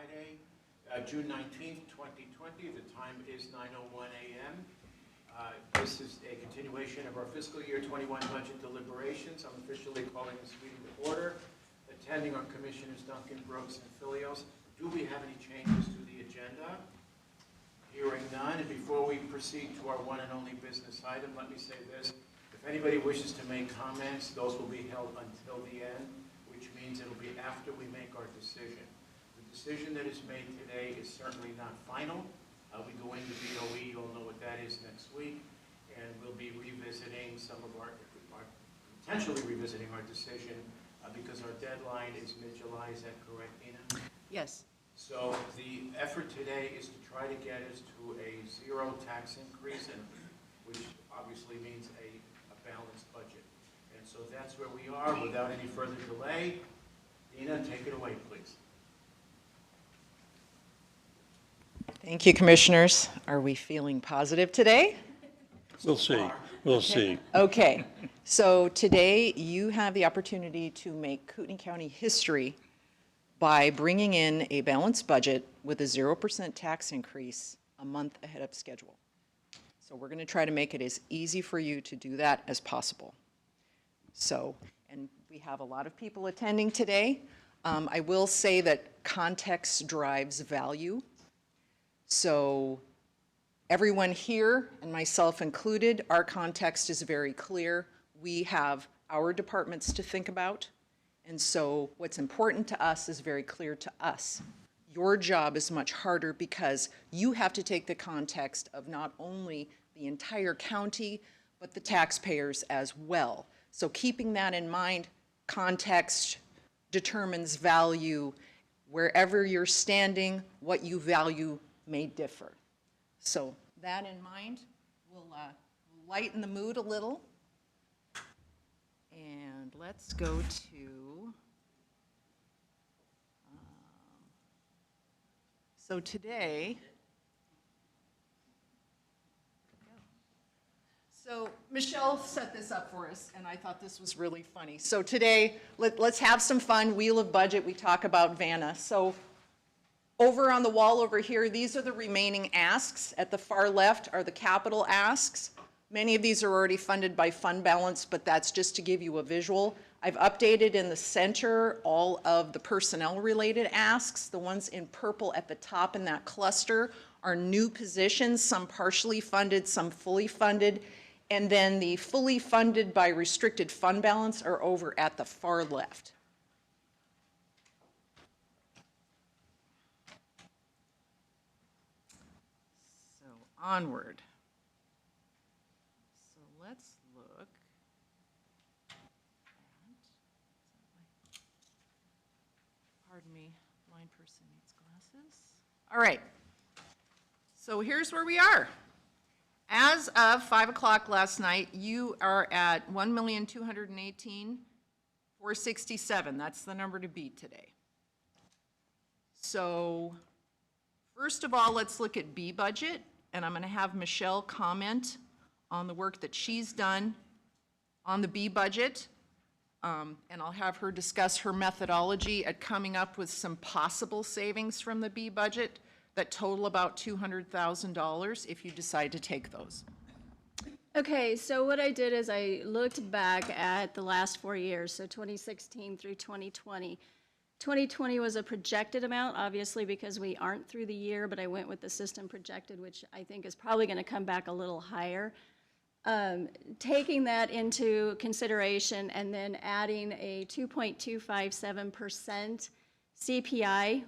Friday, June 19th, 2020. The time is 9:01 a.m. This is a continuation of our fiscal year 21 budget deliberations. I'm officially calling this meeting to order. Attending are Commissioners Duncan, Brooks, and Filios. Do we have any changes to the agenda? Hearing none, and before we proceed to our one and only business item, let me say this. If anybody wishes to make comments, those will be held until the end, which means it'll be after we make our decision. The decision that is made today is certainly not final. We go into BOE, you'll know what that is next week, and we'll be revisiting some of potentially revisiting our decision because our deadline is mid-July. Is that correct, Dena? Yes. So the effort today is to try to get us to a zero tax increase, and which obviously means a balanced budget. And so that's where we are. Without any further delay, Dena, take it away, please. Thank you, Commissioners. Are we feeling positive today? We'll see. We'll see. Okay. So today you have the opportunity to make Kootenai County history by bringing in a balanced budget with a 0% tax increase a month ahead of schedule. So we're going to try to make it as easy for you to do that as possible. So, and we have a lot of people attending today. I will say that context drives value. So everyone here, and myself included, our context is very clear. We have our departments to think about. And so what's important to us is very clear to us. Your job is much harder because you have to take the context of not only the entire county, but the taxpayers as well. So keeping that in mind, context determines value. Wherever you're standing, what you value may differ. So that in mind, we'll lighten the mood a little. And let's go to, so today, so Michelle set this up for us, and I thought this was really funny. So today, let's have some fun, Wheel of Budget, we talk about Vanna. So over on the wall over here, these are the remaining asks. At the far left are the capital asks. Many of these are already funded by fund balance, but that's just to give you a visual. I've updated in the center all of the personnel-related asks. The ones in purple at the top in that cluster are new positions, some partially funded, some fully funded, and then the fully funded by restricted fund balance are over at the far left. So onward. Let's look at, pardon me, blind person needs glasses. All right, so here's where we are. As of 5 o'clock last night, you are at $1,218,467. That's the number to beat today. So first of all, let's look at B budget, and I'm going to have Michelle comment on the work that she's done on the B budget, and I'll have her discuss her methodology at coming up with some possible savings from the B budget that total about $200,000 if you decide to take those. Okay, so what I did is I looked back at the last 4 years, so 2016 through 2020. 2020 was a projected amount, obviously, because we aren't through the year, but I went with the system projected, which I think is probably going to come back a little higher. Taking that into consideration and then adding a 2.257% CPI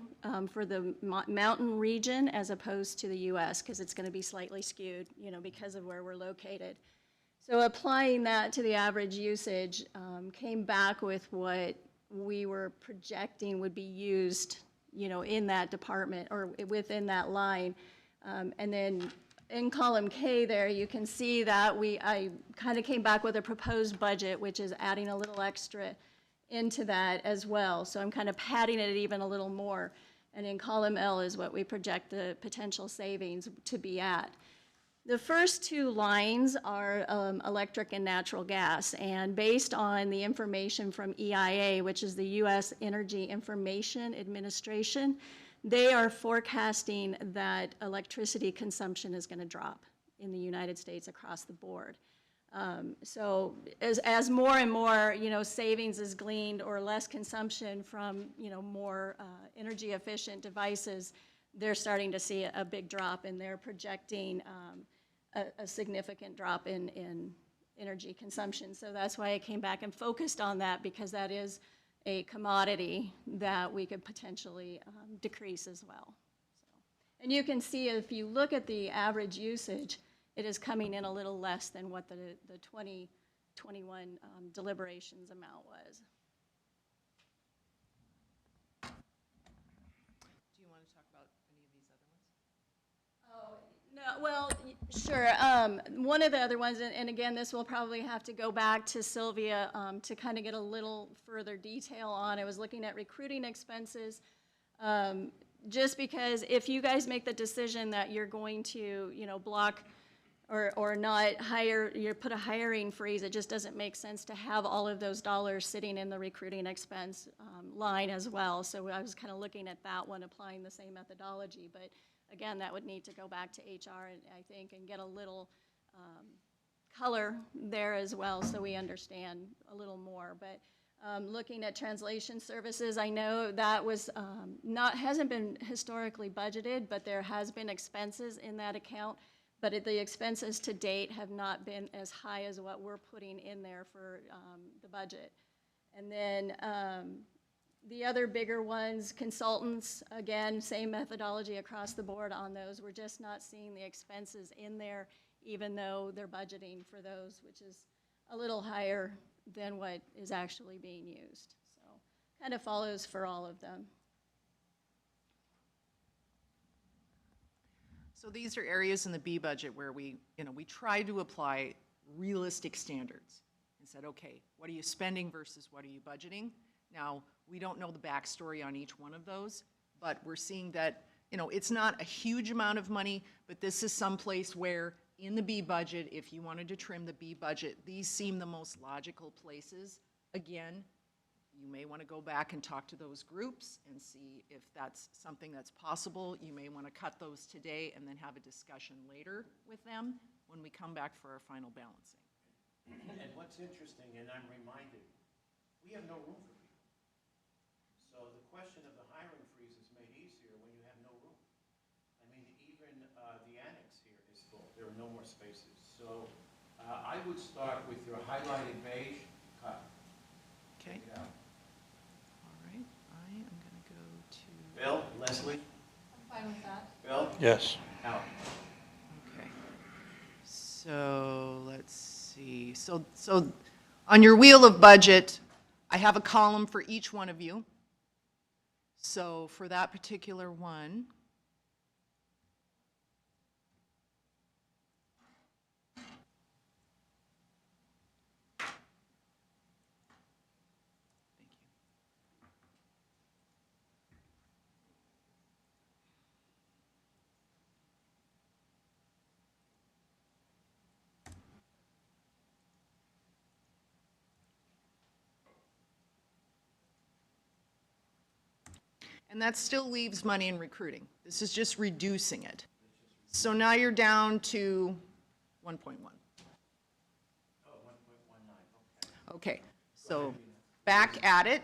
for the mountain region as opposed to the US, because it's going to be slightly skewed, you know, because of where we're located. So applying that to the average usage came back with what we were projecting would be used, you know, in that department or within that line. And then in column K there, you can see that I kind of came back with a proposed budget, which is adding a little extra into that as well. So I'm kind of padding it even a little more. And in column L is what we project the potential savings to be at. The first two lines are electric and natural gas, and based on the information from EIA, which is the U.S. Energy Information Administration, they are forecasting that electricity consumption is going to drop in the United States across the board. So as more and more, savings is gleaned or less consumption from, more energy efficient devices, they're starting to see a big drop, and they're projecting a significant drop in energy consumption. So that's why I came back and focused on that, because that is a commodity that we could potentially decrease as well. So, and you can see if you look at the average usage, it is coming in a little less than what the 2021 deliberations amount was. Do you want to talk about any of these other ones? No, well, sure. One of the other ones, and again, this will probably have to go back to Sylvia to kind of get a little further detail on. I was looking at recruiting expenses. Just because if you guys make the decision that you're going to, block or not hire, put a hiring freeze, it just doesn't make sense to have all of those dollars sitting in the recruiting expense line as well. So I was kind of looking at that one, applying the same methodology. But again, that would need to go back to HR, I think, and get a little color there as well, so we understand a little more. But looking at translation services, I know that was hasn't been historically budgeted, but there has been expenses in that account. But the expenses to date have not been as high as what we're putting in there for the budget. And then the other bigger ones, consultants, again, same methodology across the board on those. We're just not seeing the expenses in there, even though they're budgeting for those, which is a little higher than what is actually being used. So kind of follows for all of them. So these are areas in the B budget where we tried to apply realistic standards and said, okay, what are you spending versus what are you budgeting? Now, we don't know the backstory on each one of those, but we're seeing that, it's not a huge amount of money, but this is someplace where in the B budget, if you wanted to trim the B budget, these seem the most logical places. Again, you may want to go back and talk to those groups and see if that's something that's possible. You may want to cut those today and then have a discussion later with them when we come back for our final balancing. And what's interesting, and I'm reminded, we have no room for people. So the question of the hiring freeze is made easier when you have no room. I mean, even the annex here is full. There are no more spaces. So I would start with your highlighted beige cut. Okay. Take it out. All right. I am going to go to... Bill, Leslie? I'm fine with that. Bill? Yes. Out. Okay. So let's see. So on your wheel of budget, I have a column for each one of you. So for that particular one, thank you. And that still leaves money in recruiting. This is just reducing it. So now you're down to 1.1. Oh, 1.19, okay. Okay, so back at it.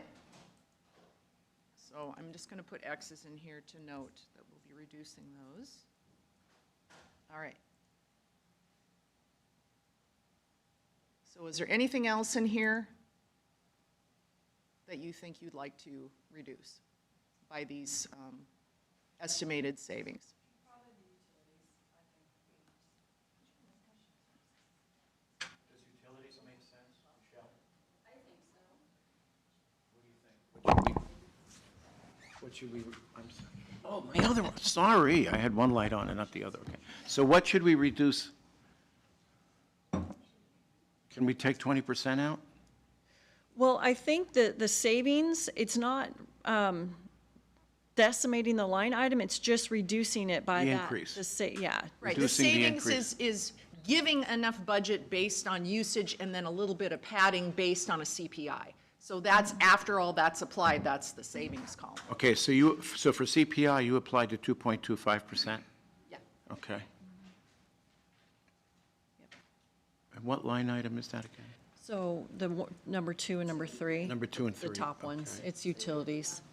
So I'm just going to put X's in here to note that we'll be reducing those. All right. So is there anything else in here that you think you'd like to reduce by these estimated savings? Does utilities make sense, Michelle? I think so. What do you think? What should we, I'm sorry. Oh, my other one, sorry, I had one light on and not the other, okay. So what should we reduce? Can we take 20% out? Well, I think that the savings, it's not decimating the line item, it's just reducing it by The that. increase. Yeah. Right, the Reducing the savings increase. is giving enough budget based on usage and then a little bit of padding based on a CPI. So that's, after all that's applied, that's the savings column. Okay, so so for CPI, you applied to 2.25%? Yeah. Okay. And what line item is that again? So the number 2 and number 3. Number 2 and 3. The top ones, okay. it's utilities.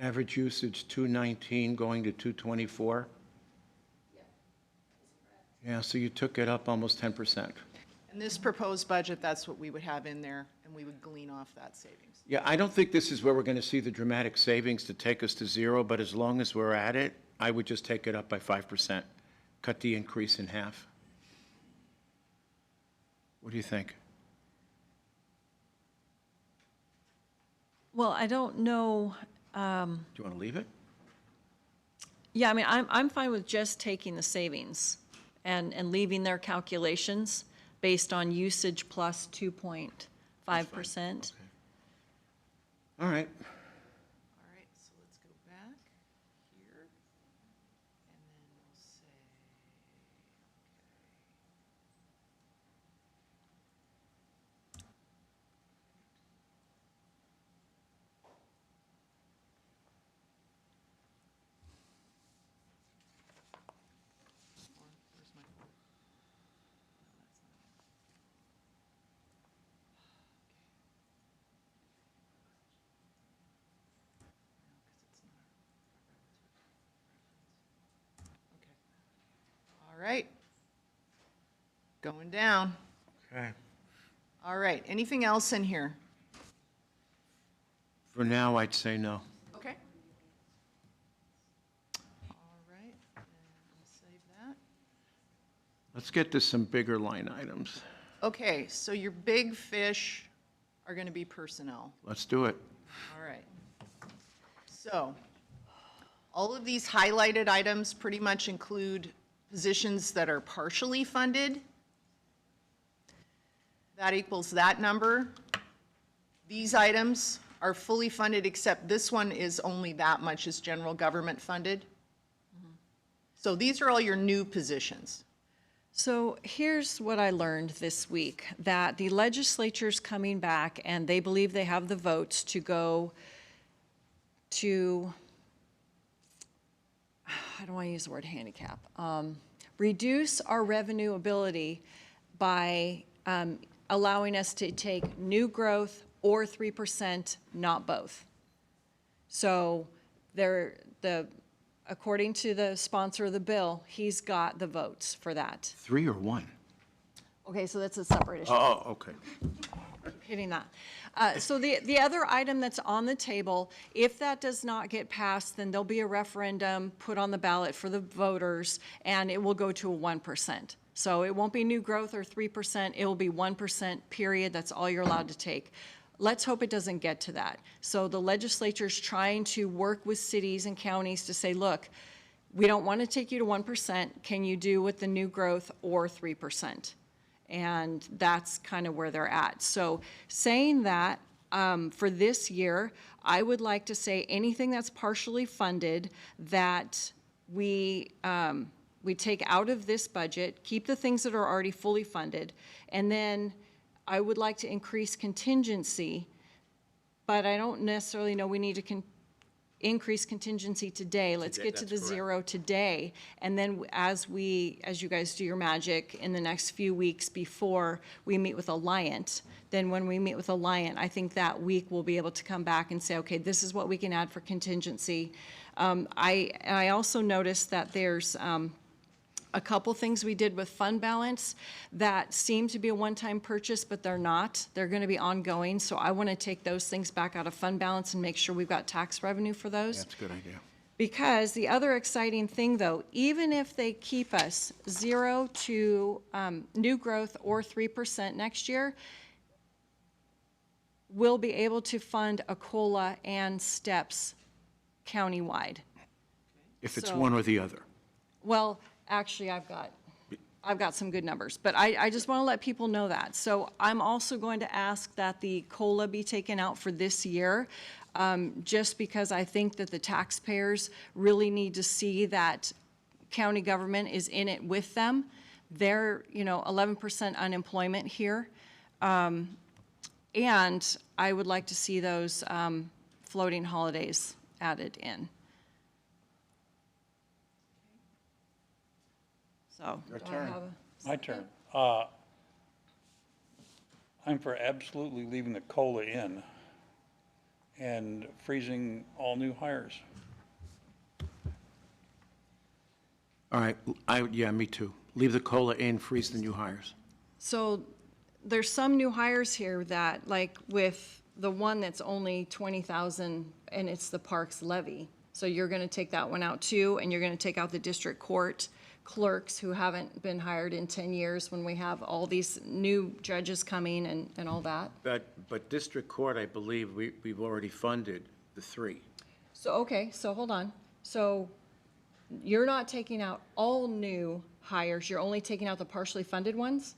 Average usage 219 going to 224? Yeah, so you took it up almost 10%. And this proposed budget, that's what we would have in there, and we would glean off that savings. Yeah, I don't think this is where we're going to see the dramatic savings to take us to zero, but as long as we're at it, I would just take it up by 5%, cut the increase in half. What do you think? Well, I don't know, Do you want to leave it? yeah, I mean, I'm fine with just taking the savings and leaving their calculations based on usage plus 2.5%. All right. All right, so let's go back here, and then we'll say, where's my phone? No, that's not it. Okay. All right. Going down. Okay. All right, anything else in here? For now, I'd say no. Okay. All right, and we'll save that. Let's get to some bigger line items. Okay, so your big fish are gonna be personnel. Let's do it. All right. So, all of these highlighted items pretty much include positions that are partially funded. That equals that number. These items are fully funded, except this one is only that much is general government funded. So these are all your new positions. So here's what I learned this week, that the legislature's coming back and they believe they have the votes to go to, I don't want to use the word handicap, reduce our revenue ability by allowing us to take new growth or 3%, not both. So according to the sponsor of the bill, he's got the votes for that. 3 or 1? Okay, so that's a separate issue. Oh, okay. Hitting that. So the other item that's on the table, if that does not get passed, then there'll be a referendum put on the ballot for the voters, and it will go to a 1%. So it won't be new growth or 3%, it will be 1%, period, that's all you're allowed to take. Let's hope it doesn't get to that. So the legislature's trying to work with cities and counties to say, look, we don't want to take you to 1%, can you do with the new growth or 3%? And that's kind of where they're at. So saying that, for this year, I would like to say anything that's partially funded that we take out of this budget, keep the things that are already fully funded, and then I would like to increase contingency, but I don't necessarily know we need to increase contingency today. Let's get to the zero today. And then as you guys do your magic in the next few weeks before we meet with Alliant, then when we meet with Alliant, I think that week we'll be able to come back and say, okay, this is what we can add for contingency. I also noticed that there's a couple things we did with fund balance that seem to be a one-time purchase, but they're not. They're going to be ongoing, so I want to take those things back out of fund balance and make sure we've got tax revenue for those. That's a good idea. Because the other exciting thing, though, even if they keep us 0 to new growth or 3% next year, we'll be able to fund a COLA and STEPS countywide. If it's So- one or the other. Well, actually, I've got some good numbers, but I just want to let people know that. So I'm also going to ask that the COLA be taken out for this year, just because I think that the taxpayers really need to see that county government is in it with them, they're, 11% unemployment here. And I would like to see those floating holidays added in. So. Your do I turn. have a My turn. I'm for absolutely leaving the COLA in and freezing all new hires. All right, yeah, me too. Leave the COLA in, freeze the new hires. So there's some new hires here that, like with the one that's only 20,000 and it's the parks levy. So you're gonna take that one out too, and you're gonna take out the district court clerks who haven't been hired in 10 years when we have all these new judges coming and all that. But district court, I believe, we've already funded the 3. So, okay, so hold on. So you're not taking out all new hires, you're only taking out the partially funded ones?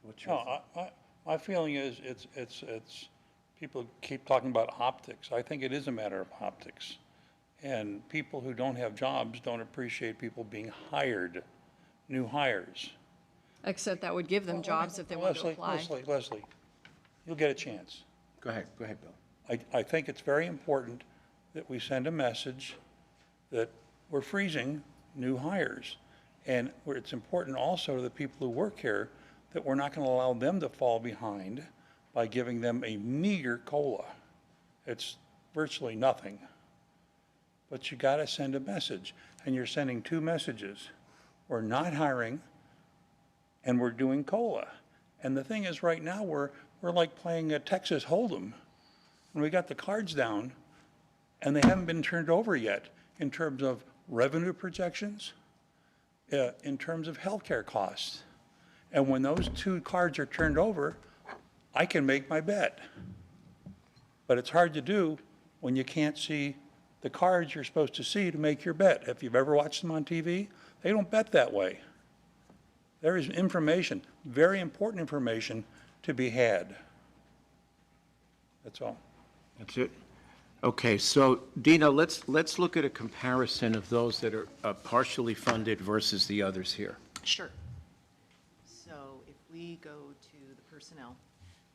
What's your No, my feeling is it's, people keep talking about optics. I think it is a matter of optics. And people who don't have jobs don't appreciate people being hired, new hires. Except that would give them jobs if they want to apply. Leslie, you'll get a chance. Go ahead, Bill. I think it's very important that we send a message that we're freezing new hires. And it's important also to the people who work here that we're not going to allow them to fall behind by giving them a meager COLA. It's virtually nothing. But you got to send a message, and you're sending 2 messages. We're not hiring, and we're doing COLA. And the thing is, right now, we're like playing a Texas Hold'em. And we got the cards down, and they haven't been turned over yet in terms of revenue projections, in terms of healthcare costs. And when those 2 cards are turned over, I can make my bet. But it's hard to do when you can't see the cards you're supposed to see to make your bet. If you've ever watched them on TV, they don't bet that way. There is information, very important information, to be had. That's all. That's it? Okay, so Dena, let's look at a comparison of those that are partially funded versus the others here. Sure. So if we go to the personnel.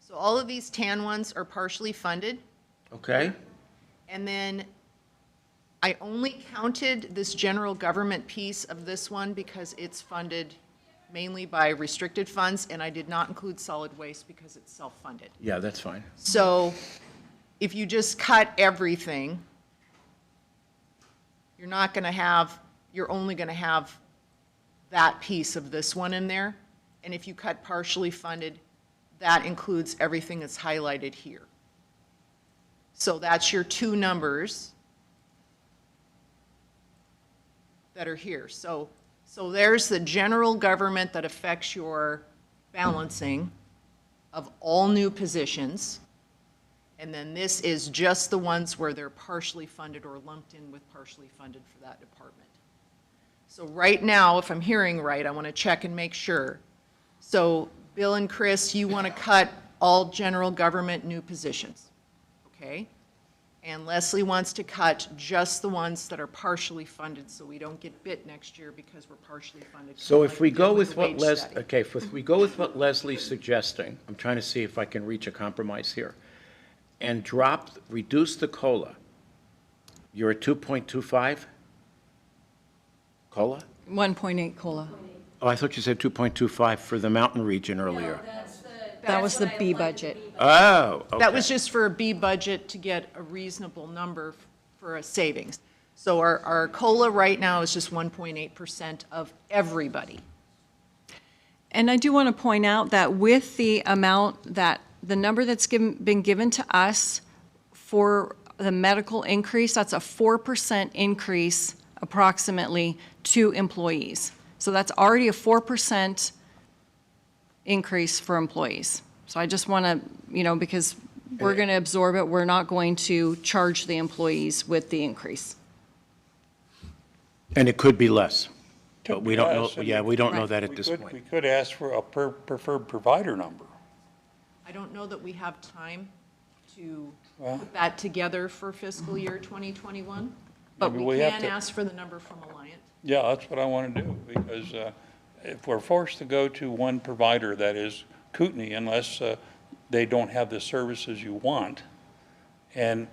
So all of these tan ones are partially funded. Okay? And then I only counted this general government piece of this one because it's funded mainly by restricted funds, and I did not include solid waste because it's self-funded. Yeah, that's fine. So if you just cut everything, you're only going to have that piece of this one in there. And if you cut partially funded, that includes everything that's highlighted here. So that's your 2 numbers that are here. So there's the general government that affects your balancing of all new positions. And then this is just the ones where they're partially funded or lumped in with partially funded for that department. So right now, if I'm hearing right, I want to check and make sure. So Bill and Chris, you want to cut all general government new positions, okay? And Leslie wants to cut just the ones that are partially funded, so we don't get bit next year because we're partially funded. So like if we did go with with the what wage study. if we go with what Leslie's suggesting, I'm trying to see if I can reach a compromise here, and reduce the COLA, you're at 2.25? COLA? 1.8 COLA. Oh, I thought you said 2.25 for the mountain region earlier. That was the B budget. Oh, okay. That was just for a B budget to get a reasonable number for a savings. So our COLA right now is just 1.8% of everybody. And I do want to point out that with the amount that, the number that's been given to us for the medical increase, that's a 4% increase approximately to employees. So that's already a 4% increase for employees. So I just want to, because we're going to absorb it, we're not going to charge the employees with the increase. And it could be less. But we don't know, Yes, and yeah, we don't know Right. that at We this could point. ask for a preferred provider number. I don't know that we have time to Well- put that together for fiscal year 2021, but Maybe we we have can to- ask for the number from Alliant. Yeah, that's what I want to do, because if we're forced to go to one provider, that is Kootenai, unless they don't have the services you want. And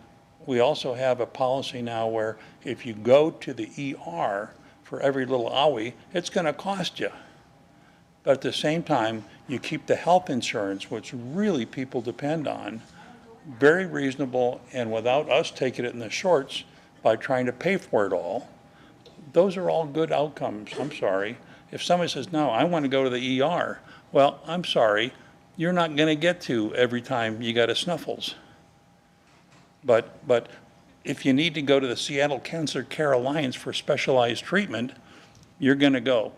we also have a policy now where if you go to the ER for every little owie, it's going to cost you. But at the same time, you keep the health insurance, which really people depend on, very reasonable, and without us taking it in the shorts by trying to pay for it all. Those are all good outcomes. I'm sorry. If somebody says, no, I want to go to the ER, well, I'm sorry, you're not going to get to every time you got a snuffles. But if you need to go to the Seattle Cancer Care Alliance for specialized treatment, you're going to go.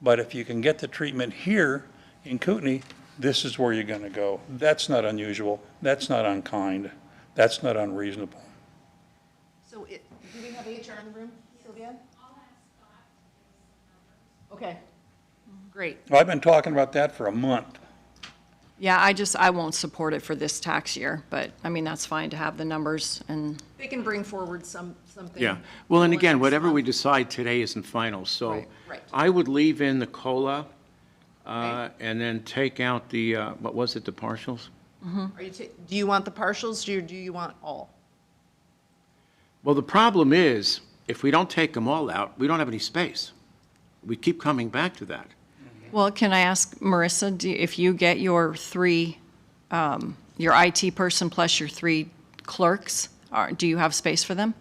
But if you can get the treatment here in Kootenai, this is where you're going to go. That's not unusual. That's not unkind. That's not unreasonable. So do we have HR in the room, Sylvia? Okay, great. Well, I've been talking about that for a month. Yeah, I won't support it for this tax year, but, I mean, that's fine to have the numbers and, They can bring forward something. Yeah, well, and for again, next whatever we month. decide today isn't final, so Right, right. I would leave in the COLA, Okay. and then take out the, what was it, the partials? Do you want the partials, or do you want all? Well, the problem is, if we don't take them all out, we don't have any space. We keep coming back to that. well, can I ask Marissa, if you get your three, your IT person plus your three clerks, do you have space for them?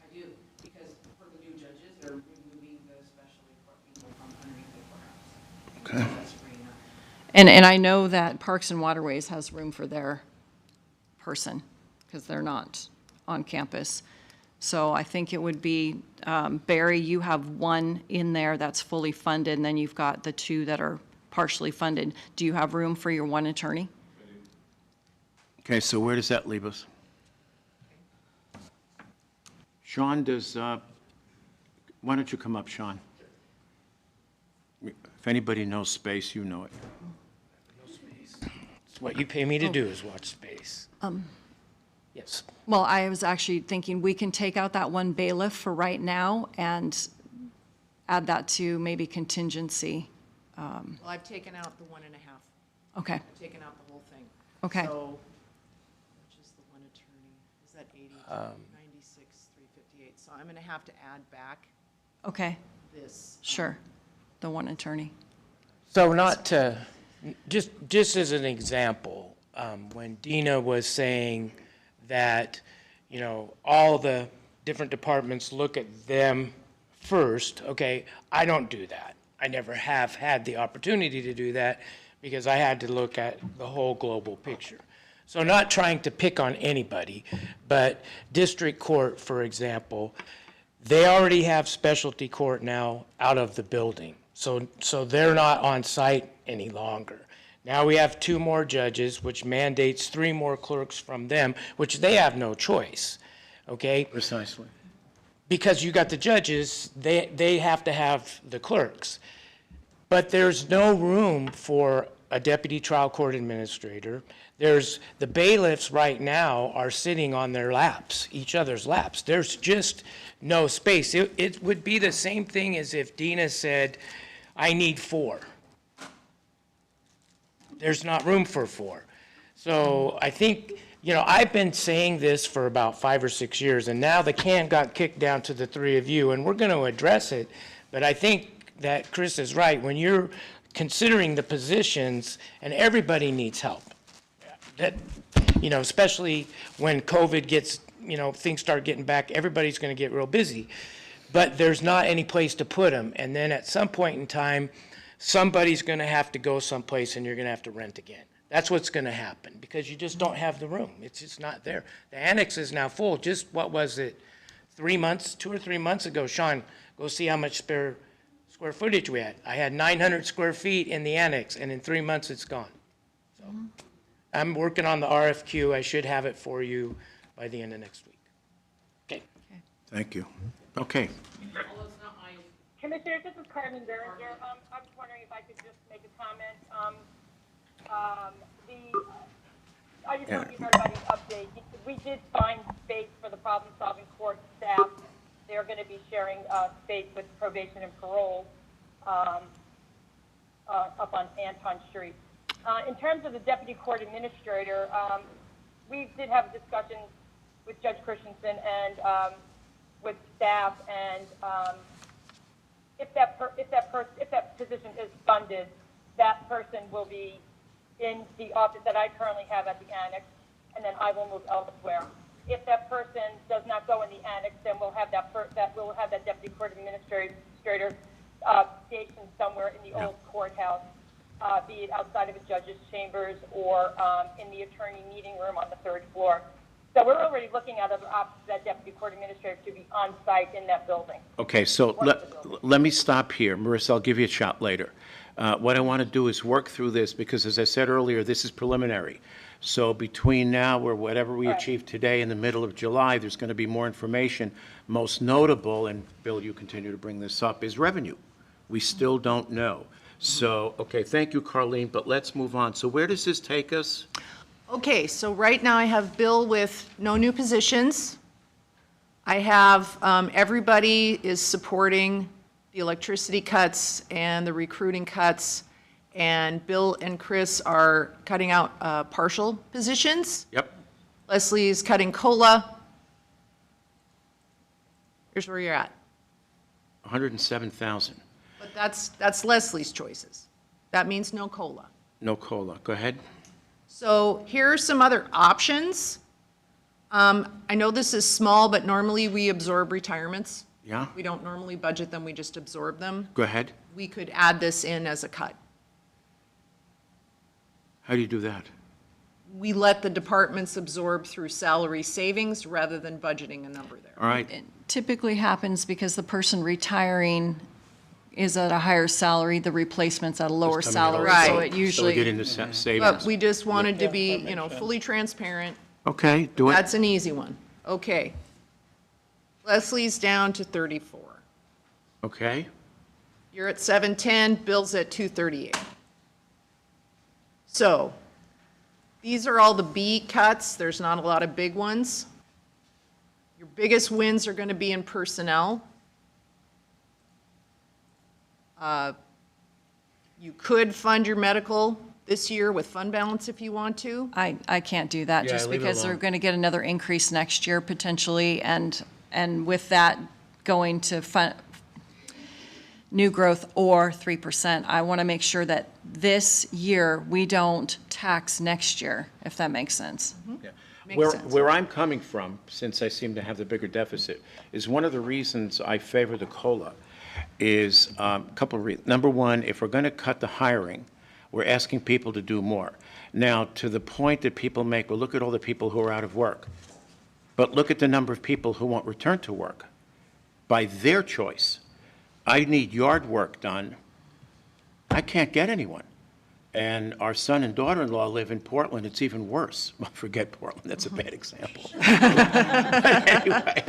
I do, because for the new judges, they're removing the specialty court people from underneath the courthouse. Okay. That's freeing up. And I know that Parks and Waterways has room for their person, because they're not on campus. So I think it would be, Barry, you have one in there that's fully funded, and then you've got the two that are partially funded. Do you have room for your one attorney? Okay, so where does that leave us? Shawn, why don't you come up, Shawn? If anybody knows space, you know it. It's what you pay me to do is watch space. Yes. Well, I was actually thinking we can take out that one bailiff for right now and add that to maybe contingency. Well, I've taken out the 1.5. Okay, I've taken out the whole thing. okay. So, which is the one attorney? Is that 80, 96, 358? So I'm going to have to add back Okay, this. sure. The one attorney. So not to, just as an example, when Dena was saying that, you know, all the different departments look at them first, okay, I don't do that. I never have had the opportunity to do that because I had to look at the whole global picture. So not trying to pick on anybody, but district court, for example, they already have specialty court now out of the building. So they're not on site any longer. Now we have 2 more judges, which mandates 3 more clerks from them, which they have no choice, okay? Precisely. Because you got the judges, they have to have the clerks. But there's no room for a deputy trial court administrator. The bailiffs right now are sitting on their laps, each other's laps. There's just no space. It would be the same thing as if Dena said, I need 4. There's not room for 4. So I think, you know, I've been saying this for about 5 or 6 years, and now the can got kicked down to the 3 of you, and we're going to address it. But I think that Chris is right. When you're considering the positions, and everybody needs help, that, you know, especially when COVID gets, you know, things start getting back, everybody's going to get real busy. But there's not any place to put them. And then at some point in time, somebody's going to have to go someplace and you're going to have to rent again. That's what's going to happen because you just don't have the room. It's just not there. The annex is now full. Just, what was it, 2 or 3 months ago, Shawn, go see how much spare square footage we had. I had 900 square feet in the annex, and in 3 months it's gone. So I'm working on the RFQ. I should have it for you by the end of next week. Okay. Thank you. Okay. Commissioner, this is Carmen Berenger. I was wondering if I could just make a comment. I just want to be heard about the update. We did find space for the problem-solving court staff they're going to be sharing space with probation and parole up on Anton Street. In terms of the deputy court administrator, we did have a discussion with Judge Christensen and with staff, and if that position is funded, that person will be in the office that I currently have at the annex, and then I will move elsewhere. If that person does not go in the annex, then we'll have that deputy court administrator stationed somewhere in the old courthouse, be it outside of the judge's chambers or in the attorney meeting room on the 3rd floor. So we're already looking at other options for that deputy court administrator to be on site in that building. Okay, so let me stop here. Marissa, I'll give you a shot later. What I want to do is work through this because, as I said earlier, this is preliminary. So between now or whatever we achieve today in the middle of July, there's going to be more information. Most notable, and Bill, you continue to bring this up, is revenue. We still don't know. So, okay, thank you, Carlene, but let's move on. So where does this take us? Okay, so right now I have Bill with no new positions. I have, everybody is supporting the electricity cuts and the recruiting cuts, and Bill and Chris are cutting out partial positions. Yep. Leslie is cutting COLA. Here's where you're at. 107,000. But that's Leslie's choices. That means no COLA. No COLA. Go ahead. So here are some other options. I know this is small, but normally we absorb retirements. Yeah? We don't normally budget them, we just absorb them. Go ahead. We could add this in as a cut. How do you do that? We let the departments absorb through salary savings rather than budgeting a number there. All right. It typically happens because the person retiring is at a higher salary, the replacement's at a lower Just coming salary. out. So Right. it So we usually. get into But savings. we just wanted to be, that makes sense. fully transparent. Okay, do it. That's an easy one. Okay. Leslie's down to 34. Okay. You're at 710, Bill's at 238. So, these are all the B cuts, there's not a lot of big ones. Your biggest wins are gonna be in personnel. You could fund your medical this year with fund balance if you want to. I can't do that Yeah, just leave it because they're alone. going to get another increase next year potentially, and with that going to new growth or 3%, I want to make sure that this year we don't tax next year, if that makes sense. Makes sense. Where I'm coming from, since I seem to have the bigger deficit, is one of the reasons I favor the COLA is a couple of reasons. Number one, if we're going to cut the hiring, we're asking people to do more. Now, to the point that people make, well, look at all the people who are out of work. But look at the number of people who won't return to work by their choice. I need yard work done. I can't get anyone. And our son and daughter-in-law live in Portland. It's even worse. Well, forget Portland. That's a bad example. But anyway,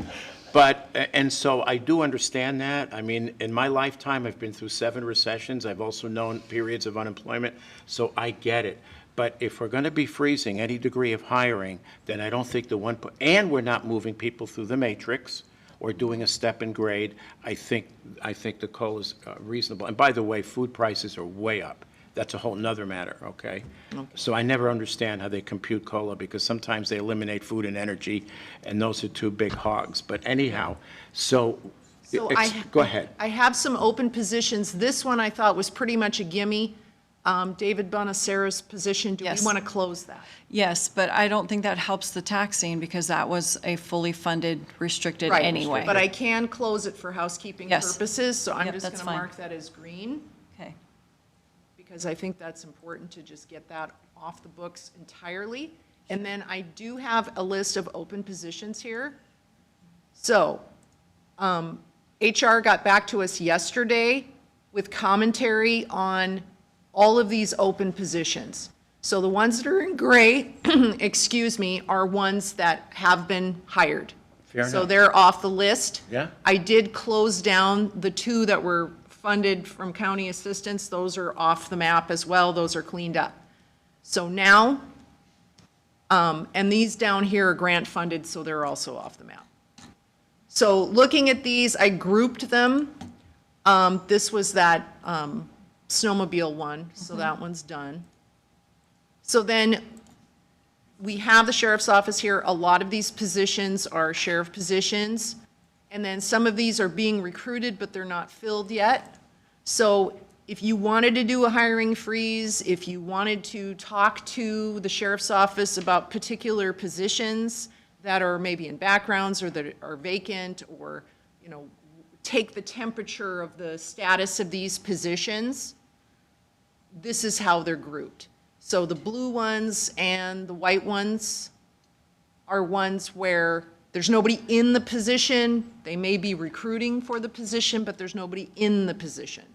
and so I do understand that. I mean, in my lifetime, I've been through 7 recessions. I've also known periods of unemployment, so I get it. But if we're going to be freezing any degree of hiring, then I don't think and we're not moving people through the matrix or doing a step in grade, I think the COLA is reasonable. And by the way, food prices are way up. That's a whole nother matter, okay? So I never understand how they compute COLA, because sometimes they eliminate food and energy, and those are two big hogs. But anyhow, So go ahead. I have some open positions. This one I thought was pretty much a gimme. David Bonacera's position, do we Yes. want to close that? Yes, but I don't think that helps the taxing because that was a fully funded, restricted Right, anyway. But I can close it for housekeeping Yes. purposes, so I'm Yep, just that's going to fine. mark that as green, Okay. because I think that's important to just get that off the books entirely. And then I do have a list of open positions here. So, HR got back to us yesterday with commentary on all of these open positions. So the ones that are in gray, excuse me, are ones that have been hired. Fair So enough. they're off the list. Yeah. I did close down the 2 that were funded from county assistance. Those are off the map as well. Those are cleaned up. So now, and these down here are grant funded, so they're also off the map. So looking at these, I grouped them. This was that snowmobile one, so that one's done. So then we have the sheriff's office here. A lot of these positions are sheriff positions. And then some of these are being recruited, but they're not filled yet. So if you wanted to do a hiring freeze, if you wanted to talk to the sheriff's office about particular positions that are maybe in backgrounds or that are vacant, or, you know, take the temperature of the status of these positions, this is how they're grouped. So the blue ones and the white ones are ones where there's nobody in the position. They may be recruiting for the position, but there's nobody in the position.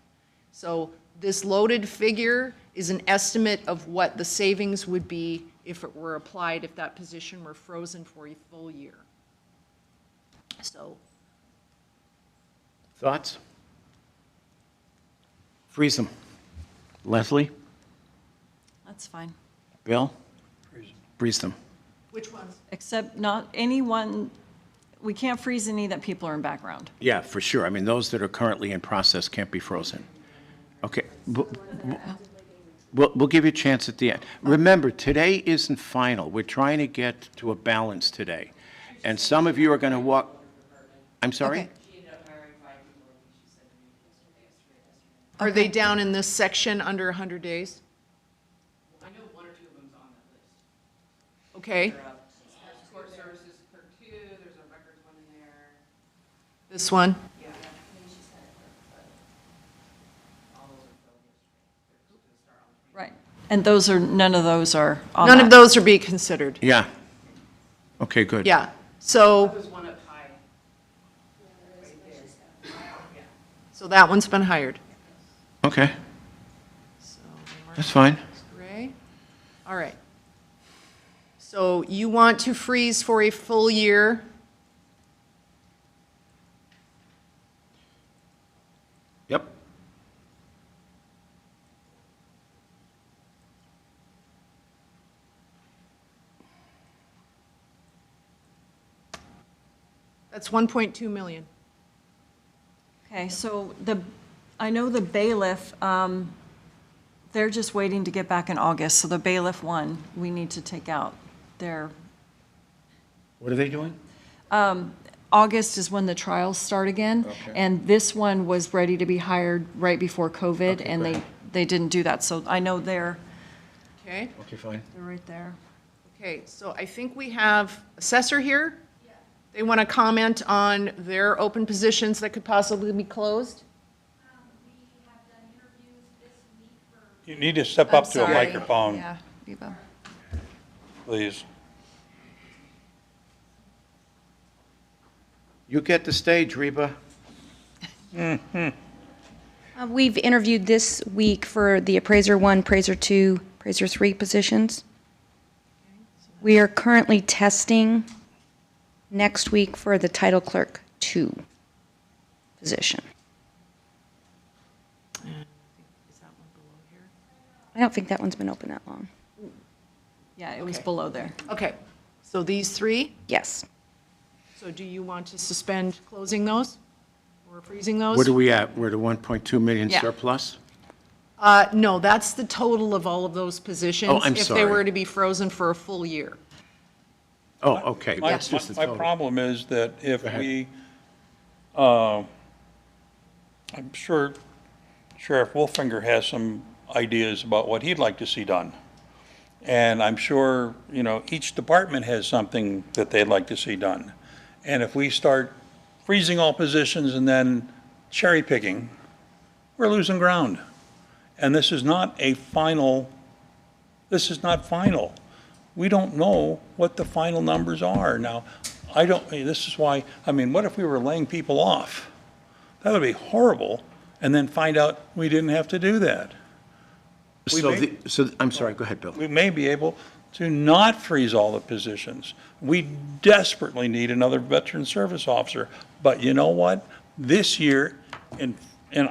So this loaded figure is an estimate of what the savings would be if it were applied, if that position were frozen for a full year. So. Thoughts? Freeze them. Leslie? That's fine. Bill? Freeze them. Which ones? Except not anyone, we can't freeze any that people are in background. Yeah, for sure. I mean, those that are currently in process can't be frozen. Okay. We'll give you a chance at the end. Remember, today isn't final. We're trying to get to a balance today. And some of you are going to walk, I'm sorry? Okay. Are they down in this section under 100 days? I know one or two of them's on that list. Okay, Court services, clerk 2, there's a records one in there. this one. Yeah. All those are filled yesterday. They're supposed to start on the Right. And those are, none of those are on None that. of those are being considered. Yeah. Okay, good. Yeah, so, There's one up high. so that one's been hired. Okay, So, that's fine. Gray. All right. So you want to freeze for a full year? Yep. That's 1.2 million. Okay, so I know the bailiff, they're just waiting to get back in August, so the bailiff one, we need to take out their, What are they doing? August is when the trials start again. Okay. And this one was ready to be hired right before COVID, Okay, and go they ahead. they didn't do that, so I know they're Okay, Okay, fine. right there. okay, so I think we have assessor here. They want to comment on their open positions that could possibly be closed? You need to step I'm up to a sorry. microphone, Yeah, Viva. please. You get the stage, Reba. We've interviewed this week for the appraiser 1, appraiser 2, appraiser 3 positions. We are currently testing next week for the title clerk 2 position. I don't think that one's been open that long. Yeah, it was below there. Okay, so these three, Yes. so do you want to suspend closing those or freezing those? What are we at? We're at a 1.2 million Yeah. surplus? No, that's the total of all of those positions. Oh, I'm If sorry. they were to be frozen for a full year. Oh, okay, My that's just the my total. problem is that if Go ahead. we, I'm sure Sheriff Wolfinger has some ideas about what he'd like to see done. And I'm sure, you know, each department has something that they'd like to see done. And if we start freezing all positions and then cherry picking, we're losing ground. And this is not a final, this is not final. We don't know what the final numbers are. Now, this is why, I mean, what if we were laying people off? That would be horrible, and then find out we didn't have to do that. We may- I'm sorry, go ahead, Bill. We may be able to not freeze all the positions. We desperately need another veteran service officer, but you know what? This year, and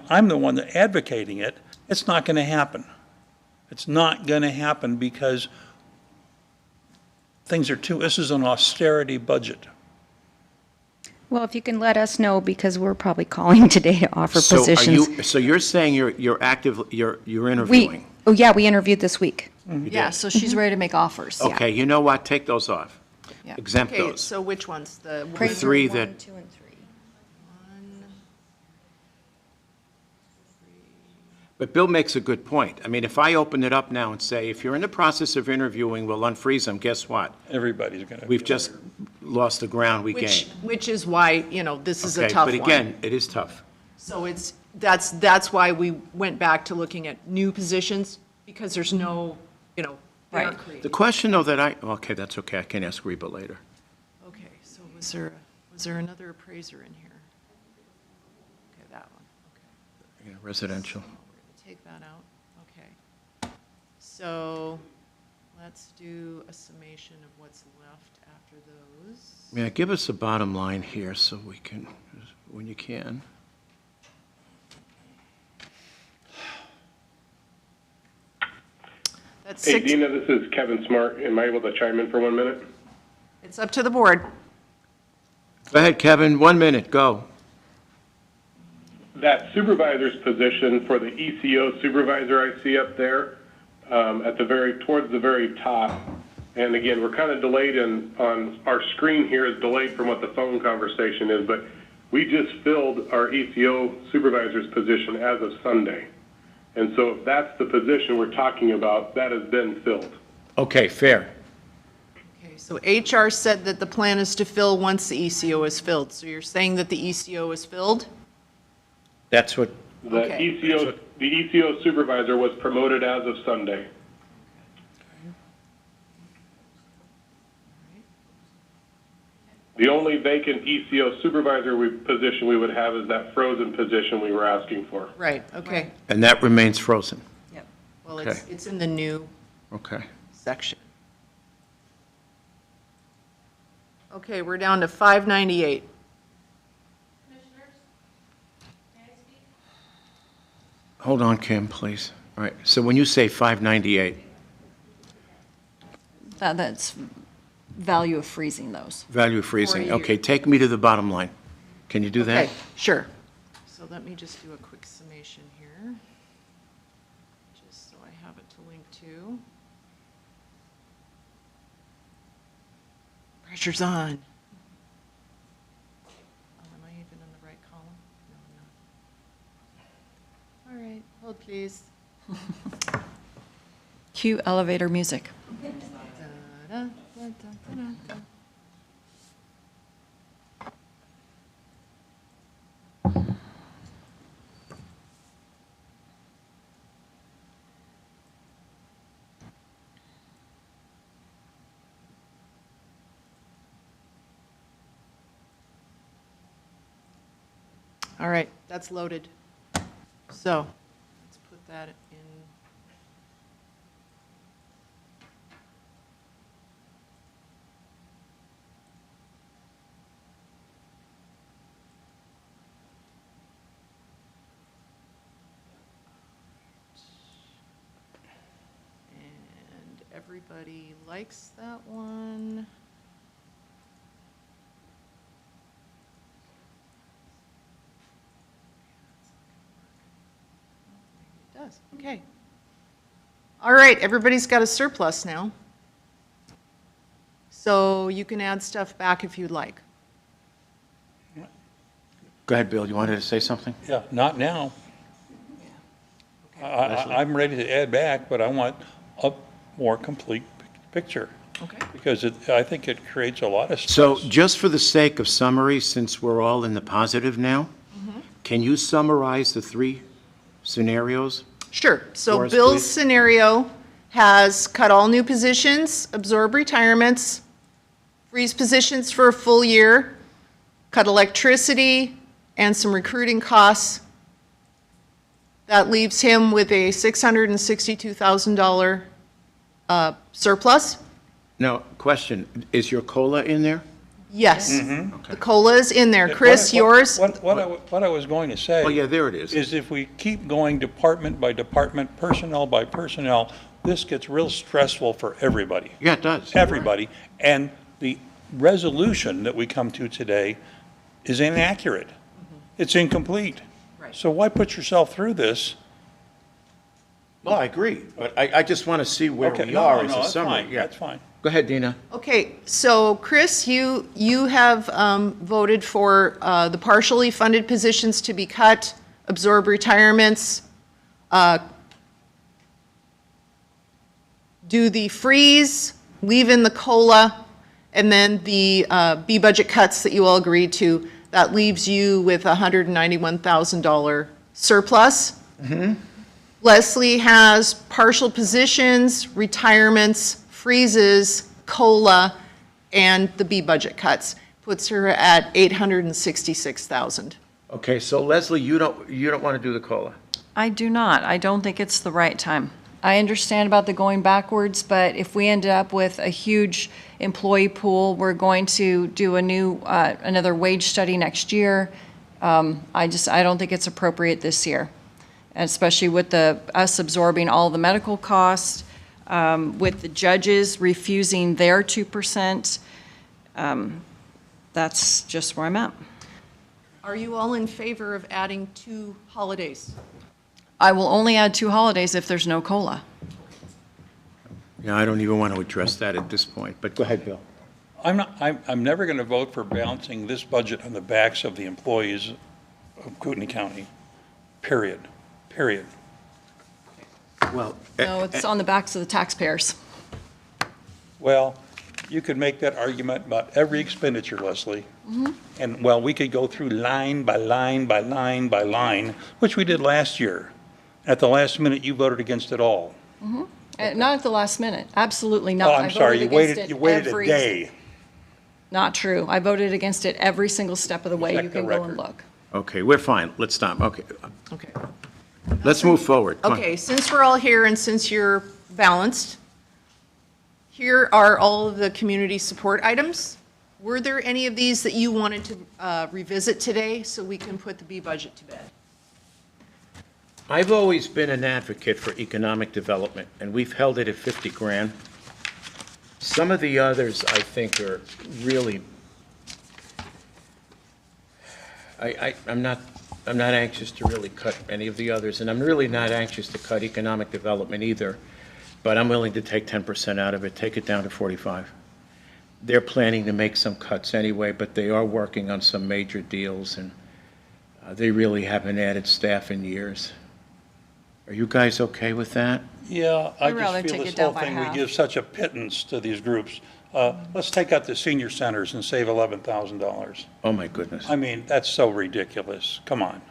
I'm the one that advocating it, it's not gonna happen. It's not gonna happen because this is an austerity budget. Well, if you can let us know, because we're probably calling today to offer So are positions. you, so you're saying you're active, you're We, interviewing? oh, yeah, we interviewed this week. Yeah, so she's ready to make offers. Okay, you know what? Take those off. Yeah. Exempt Okay, those. so which ones? The The three that, 1, 2, and 3. but Bill makes a good point. I mean, if I open it up now and say, if you're in the process of interviewing, we'll unfreeze them, guess what? Everybody's going to. We've just lost the ground we gained. which is why, you know, this is a Okay, tough but one. again, it is tough. So that's why we went back to looking at new positions, because there's no, you know, they're Right. created. The question though that okay, that's okay, I can ask Reba later. Okay, so was there another appraiser in here? Okay, that one, okay. Yeah, residential. We're gonna take that out, okay. So let's do a summation of what's left after those. Yeah, give us a bottom line here so we can, when you can. That's Hey, six, Dena, this is Kevin Smart. Am I able to chime in for 1 minute? it's up to the board. Go ahead, Kevin, 1 minute, go. That supervisor's position for the ECO supervisor I see up there, towards the very top. And again, we're kind of delayed on our screen here is delayed from what the phone conversation is, but we just filled our ECO supervisor's position as of Sunday. And so if that's the position we're talking about, that has been filled. Okay, fair. Okay, so HR said that the plan is to fill once the ECO is filled. So you're saying that the ECO is filled? That's what, Okay. The ECO supervisor was promoted as of Sunday. The only vacant ECO supervisor position we would have is that frozen position we were asking for. Right, okay. and that remains frozen. Yep. Well, Okay. it's in the new Okay. section. Okay, we're down to 598. Hold on, Kim, please. All right, so when you say 598, That's value of freezing those. value freezing, year. okay, take me to the bottom line. Can you do that? Okay, sure. So let me just do a quick summation here, just so I have it to link to. Pressure's on. Oh, am I even in the right column? No, I'm not. All right, hold please. Cue elevator music. Da-da-da-da-da-da. All right, that's loaded. So, let's put that in. And everybody likes that one. It does, okay. All right, everybody's got a surplus now. So you can add stuff back if you'd like. Go ahead, Bill, you wanted to say something? Yeah, not now. I'm ready to add back, but I want a more complete picture. Okay. Because I think it creates a lot of stress. So just for the sake of summary, since we're all in the positive now, can you summarize the three scenarios? Sure. For So us, Bill's please. scenario has cut all new positions, absorb retirements, freeze positions for a full year, cut electricity, and some recruiting costs. That leaves him with a $662,000 surplus. Now, question, is your COLA in there? Yes. Okay. The COLA is in there. Chris, yours? What I was going to say. Oh, yeah, there it is. Is if we keep going department by department, personnel by personnel, this gets real stressful for everybody. Yeah, it does. Everybody. And the resolution that we come to today is inaccurate. It's incomplete. Right. So why put yourself through this? Well, I agree, but I just want to see where Okay, we no, are no, as no, a that's summary. fine, Yeah. that's fine. Go ahead, Dena. Okay, so Chris, you have voted for the partially funded positions to be cut, absorb retirements, do the freeze, leave in the COLA, and then the B budget cuts that you all agreed to. That leaves you with a $191,000 surplus. Leslie has partial positions, retirements, freezes, COLA, and the B budget cuts. Puts her at $866,000. Okay, so Leslie, you don't want to do the COLA? I do not. I don't think it's the right time. I understand about the going backwards, but if we end up with a huge employee pool, we're going to do a new, another wage study next year. I don't think it's appropriate this year, especially with us absorbing all the medical costs, with the judges refusing their 2%. That's just where I'm at. Are you all in favor of adding 2 holidays? I will only add 2 holidays if there's no COLA. Yeah, I don't even want to address that at this point, but go ahead, Bill. I'm never going to vote for balancing this budget on the backs of the employees of Kootenai County, period. Well, No, it's on the backs of the taxpayers. Well, you could make that argument about every expenditure, Leslie. And, well, we could go through line by line by line by line, which we did last year. At the last minute, you voted against it all. Not at the last minute, absolutely not. Oh, I I'm sorry, voted you against waited, it you waited a every- day. Not true. I voted against it every single step of the way. Check You the can go and record. look. okay, we're fine. Let's stop. Okay, Okay. let's move forward. Come on. Okay, since we're all here and since you're balanced, here are all of the community support items. Were there any of these that you wanted to revisit today so we can put the B budget to bed? I've always been an advocate for economic development, and we've held it at 50 grand. Some of the others, I think, are really, I'm not anxious to really cut any of the others, and I'm really not anxious to cut economic development either, but I'm willing to take 10% out of it, take it down to 45. They're planning to make some cuts anyway, but they are working on some major deals, and they really haven't added staff in years. Are you guys okay with that? Yeah, I I'd rather just feel take this it down whole by thing, we half. give such a pittance to these groups. Let's take out the senior centers and save $11,000. Oh, my goodness. I mean, that's so ridiculous. Come on.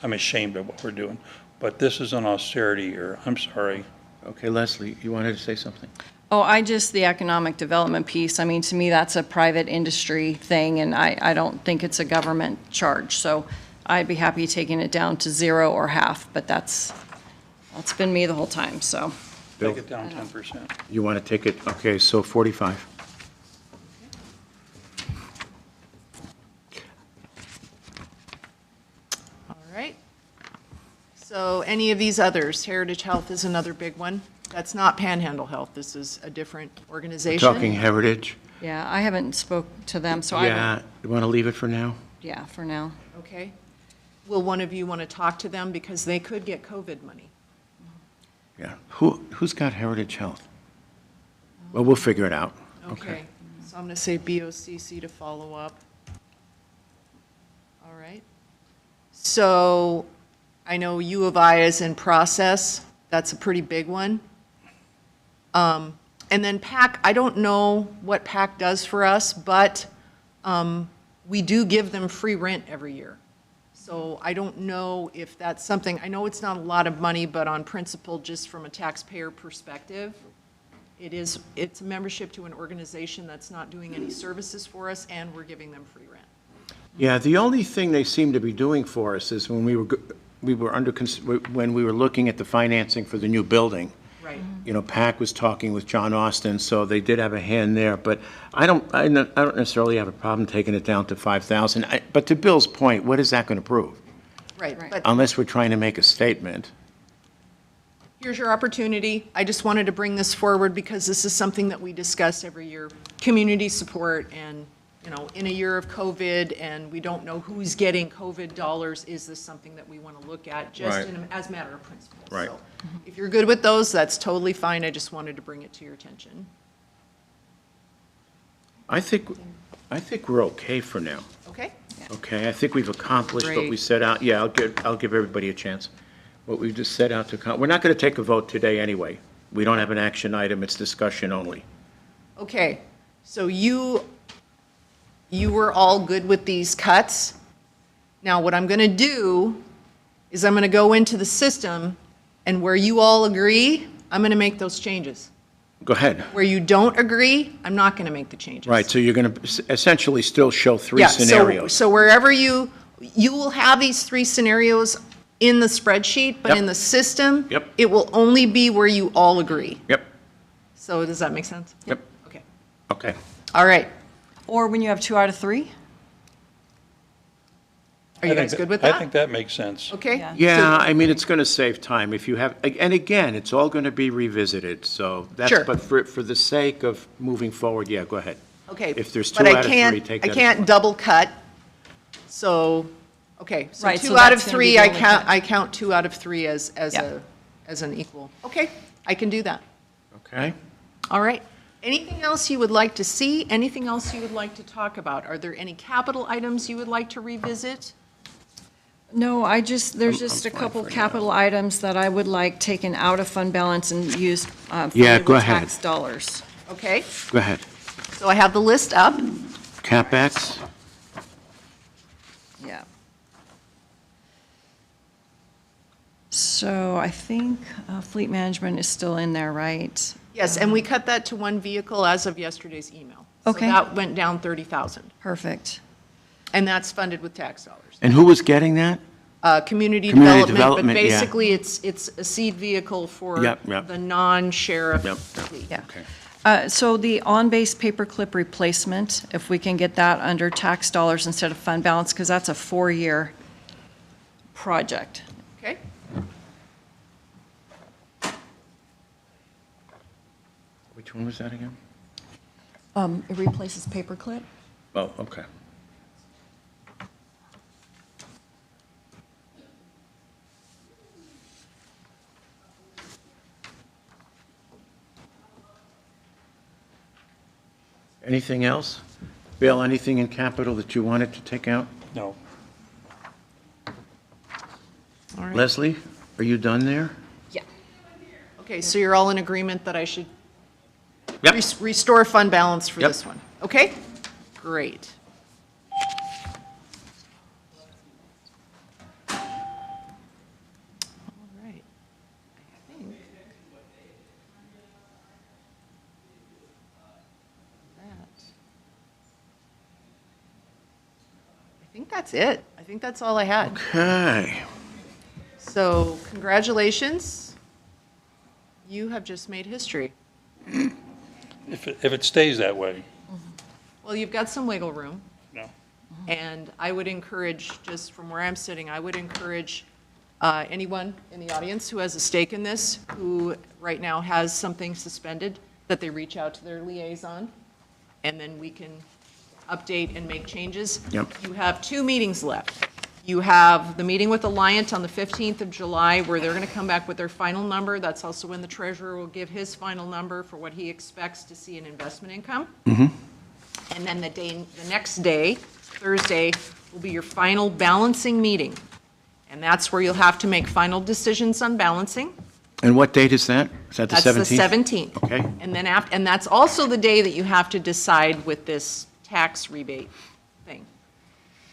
I'm ashamed of what we're doing. But this is an austerity year. I'm sorry. Okay, Leslie, you wanted to say something? Oh, the economic development piece, I mean, to me, that's a private industry thing, and I don't think it's a government charge. So I'd be happy taking it down to 0 or half, but that's been me the whole time, so. Bill? Take it down 10%. You want to take it, okay, so 45. All right. So any of these others, Heritage Health is another big one. That's not Panhandle Health, this is a different organization. Talking Heritage? Yeah, I haven't spoke to them, so Yeah, you want to leave it for now? yeah, for now. Okay. Will one of you want to talk to them because they could get COVID money? Yeah. Who's got Heritage Health? Well, we'll figure it out. Okay, so I'm going to say BOCC to follow up. All right. So I know U of I is in process. That's a pretty big one. And then PAC, I don't know what PAC does for us, but we do give them free rent every year. So I don't know if that's something, I know it's not a lot of money, but on principle, just from a taxpayer perspective, it's a membership to an organization that's not doing any services for us, and we're giving them free rent. Yeah, the only thing they seem to be doing for us is when we were looking at the financing for the new building. Right. You know, PAC was talking with John Austin, so they did have a hand there, but I don't necessarily have a problem taking it down to 5,000. But to Bill's point, what is that going to prove? Right, but Unless we're trying to make a statement. here's your opportunity. I just wanted to bring this forward because this is something that we discuss every year, community support, and in a year of COVID and we don't know who's getting COVID dollars, is this something that we want to look at just Right. as a matter of principle? Right. So if you're good with those, that's totally fine. I just wanted to bring it to your attention. I think we're okay for now. Okay? Okay, I think we've accomplished what we Great. set out. Yeah, I'll give everybody a chance. What we just set out to, we're not going to take a vote today anyway. We don't have an action item, it's discussion only. Okay, so you were all good with these cuts. Now, what I'm gonna do is I'm gonna go into the system, and where you all agree, I'm gonna make those changes. Go ahead. Where you don't agree, I'm not gonna make the changes. Right, so you're going to essentially still show three Yeah, scenarios. So wherever you will have these 3 scenarios in the spreadsheet, but Yep. in the system, Yep. it will only be where you all agree. Yep, So does that make sense? yep, Okay, okay. all right. Or when you have 2 out of 3? Are you I think guys good with that? I think that makes sense. Okay? Yeah. Yeah, I mean, it's going to save time if you have, and again, it's all going to be revisited, so that's, Sure. but for the sake of moving forward, yeah, go ahead. Okay. If there's but 2 I out of 3, can't- take I that as can't one. double cut, so, okay, so Right, 2 so out of that's gonna 3, be the I only count, cut. I count 2 out of 3 as Yeah. an equal. Okay, I can do that. Okay? All right. Anything else you would like to see? Anything else you would like to talk about? Are there any capital items you would like to revisit? No, there's just a couple capital items that I would like taken out of fund balance and used Yeah, funded go with ahead. tax dollars. Okay, Go ahead. so I have the list up. CapEx? Yeah. So I think fleet management is still in there, right? Yes, and we cut that to 1 vehicle as of yesterday's email. Okay. So that went down 30,000, Perfect. and that's funded with tax dollars. And who was getting that? Community Community development, but development, yeah. basically, it's a seed vehicle for Yep, yep. the non-sheriff Yep. fleet. Yeah. So the on-base paperclip replacement, if we can get that under tax dollars instead of fund balance, because that's a 4-year project. Okay? Which one was that again? It replaces paperclip. Oh, okay. Anything else? Bill, anything in capital that you wanted to take out? No. All right. Leslie, are you done there? Yeah. Okay, so you're all in agreement that I should Yep. restore fund balance for Yep. this one? Okay? Great. All right. I think that's it. I think that's all I had. Okay. So congratulations. You have just made history. If it stays that way, Well, you've got some wiggle room. no. And I would encourage, just from where I'm sitting, I would encourage anyone in the audience who has a stake in this, who right now has something suspended, that they reach out to their liaison, and then we can update and make changes. Yep. You have 2 meetings left. You have the meeting with Alliant on the 15th of July, where they're going to come back with their final number. That's also when the treasurer will give his final number for what he expects to see in investment income. And then the next day, Thursday, will be your final balancing meeting. And that's where you'll have to make final decisions on balancing. And what date is that? Is that the 17th? That's the 17th. Okay. And then and that's also the day that you have to decide with this tax rebate thing.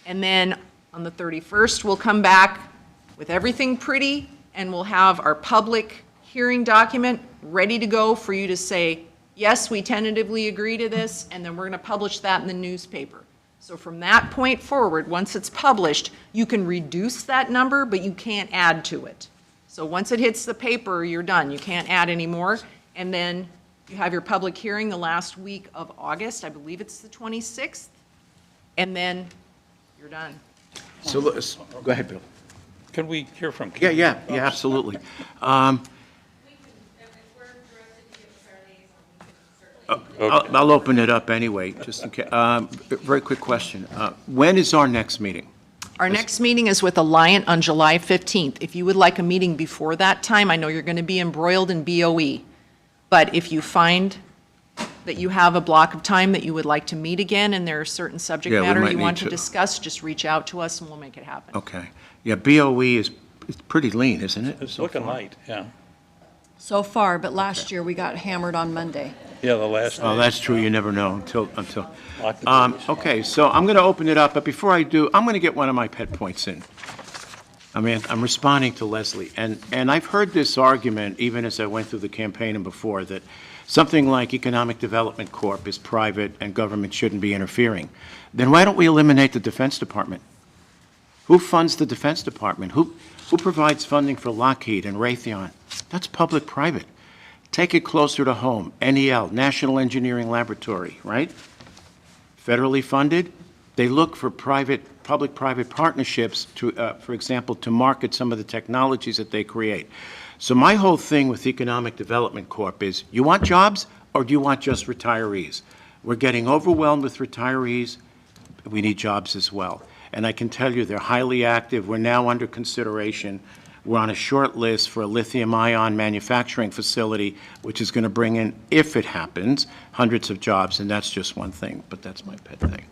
And then on the 31st, we'll come back with everything pretty, and we'll have our public hearing document ready to go for you to say, yes, we tentatively agree to this, and then we're going to publish that in the newspaper. So from that point forward, once it's published, you can reduce that number, but you can't add to it. So once it hits the paper, you're done. You can't add any more. And then you have your public hearing the last week of August. I believe it's the 26th. And then you're done. So, go ahead, Bill. Can we hear from? Yeah, absolutely. I'll open it up anyway, just in case. Very quick question. When is our next meeting? Our next meeting is with Alliant on July 15th. If you would like a meeting before that time, I know you're going to be embroiled in BOE, but if you find that you have a block of time that you would like to meet again and there are certain subject Yeah, we matter might you need want to to. discuss, just reach out to us and we'll make it happen. Okay. Yeah, BOE is it's pretty lean, isn't it? It's so looking far? light, yeah. So far, but last year we got hammered on Monday. Yeah, the last. Oh, that's true, you never know until. Lock the doors. Okay, so I'm going to open it up, but before I do, I'm going to get one of my pet points in. I mean, I'm responding to Leslie, and I've heard this argument, even as I went through the campaign and before, that something like Economic Development Corp. is private and government shouldn't be interfering. Then why don't we eliminate the Defense Department? Who funds the Defense Department? Who provides funding for Lockheed and Raytheon? That's public-private. Take it closer to home. NEL, National Engineering Laboratory, right? Federally funded. They look for public-private partnerships to, for example, to market some of the technologies that they create. So my whole thing with Economic Development Corp. is, you want jobs or do you want just retirees? We're getting overwhelmed with retirees. We need jobs as well. And I can tell you they're highly active. We're now under consideration. We're on a short list for a lithium-ion manufacturing facility, which is going to bring in, if it happens, hundreds of jobs, and that's just one thing, but that's my pet thing.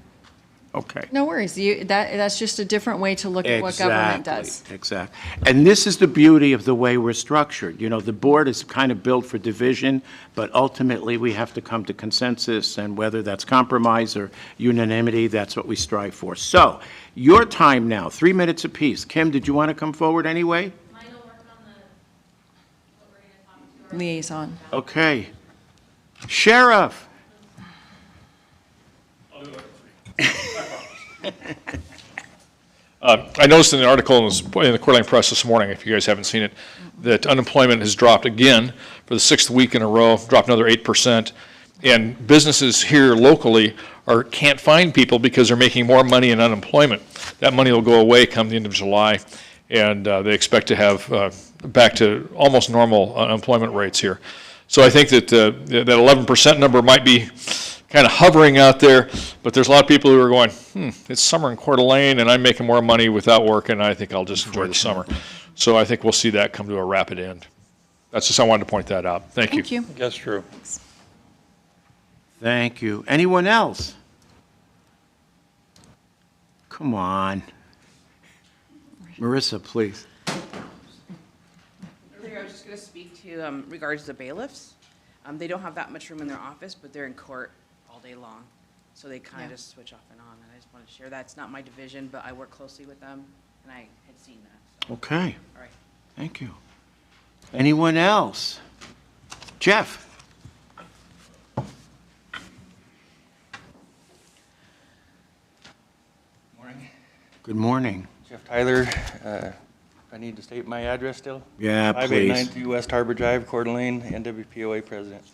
Okay. No worries, that's just a different way to look at what government does. Exactly. And this is the beauty of the way we're structured. You know, the board is kind of built for division, but ultimately we have to come to consensus, and whether that's compromise or unanimity, that's what we strive for. So, your time now, 3 minutes apiece. Kim, did you want to come forward anyway? Liaison. Okay. Sheriff. I noticed in the article in the Coeur Press this morning, if you guys haven't seen it, that unemployment has dropped again for the 6th week in a row, dropped another 8%. And businesses here locally can't find people because they're making more money in unemployment. That money will go away come the end of July, and they expect to have back to almost normal unemployment rates here. So I think that that 11% number might be kind of hovering out there, but there's a lot of people who are going, it's summer in Coeur d'Alene, and I'm making more money without work, and I think I'll just enjoy the summer. So I think we'll see that come to a rapid end. That's just, I wanted to point that out. Thank you. Thank you. That's true. Thank you. Anyone else? Come on. Marissa, please. Earlier, I was just going to speak to regards to bailiffs. They don't have that much room in their office, but they're in court all day long. So they kind of just switch off and on. And I just want to share that. It's not my division, but I work closely with them, and I had seen that. So. Okay. All right. Thank you. Anyone else? Jeff? Morning. Good morning. Jeff Tyler. I need to state my address still? Yeah, please. 5892 West Harbor Drive, Coeur d'Alene, NWPOA president.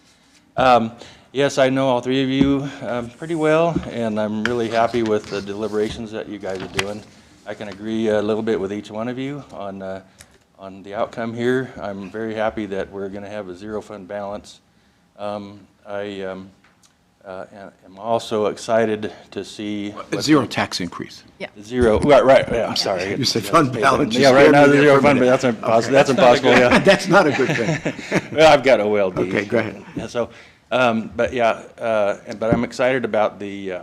Yes, I know all three of you pretty well, and I'm really happy with the deliberations that you guys are doing. I can agree a little bit with each one of you on the outcome here. I'm very happy that we're going to have a zero fund balance. I am also excited to see Zero tax increase. Yeah. Zero, right, yeah, sorry. You said fund balance. Yeah, right now, the zero fund, but that's impossible, that's impossible, yeah. That's not a good thing. Well, I've got OLD. Okay, go ahead. Yeah, so, but yeah, but I'm excited about the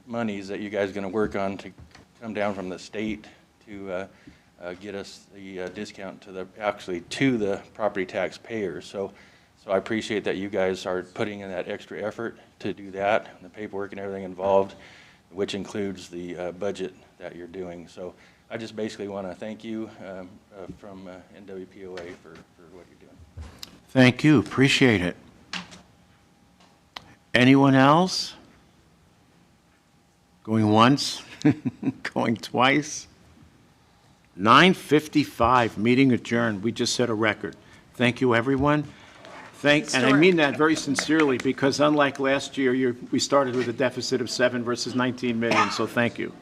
monies that you guys are gonna work on to come down from the state to get us the discount to the property taxpayers. So I appreciate that you guys are putting in that extra effort to do that, the paperwork and everything involved, which includes the budget that you're doing. So I just basically want to thank you from NWPOA for what you're doing. Thank you. Appreciate it. Anyone else? Going once? Going twice? 9:55, meeting adjourned. We just set a record. Thank you, everyone. And I mean that very sincerely, because unlike last year, we started with a deficit of 7 versus 19 million, so thank you.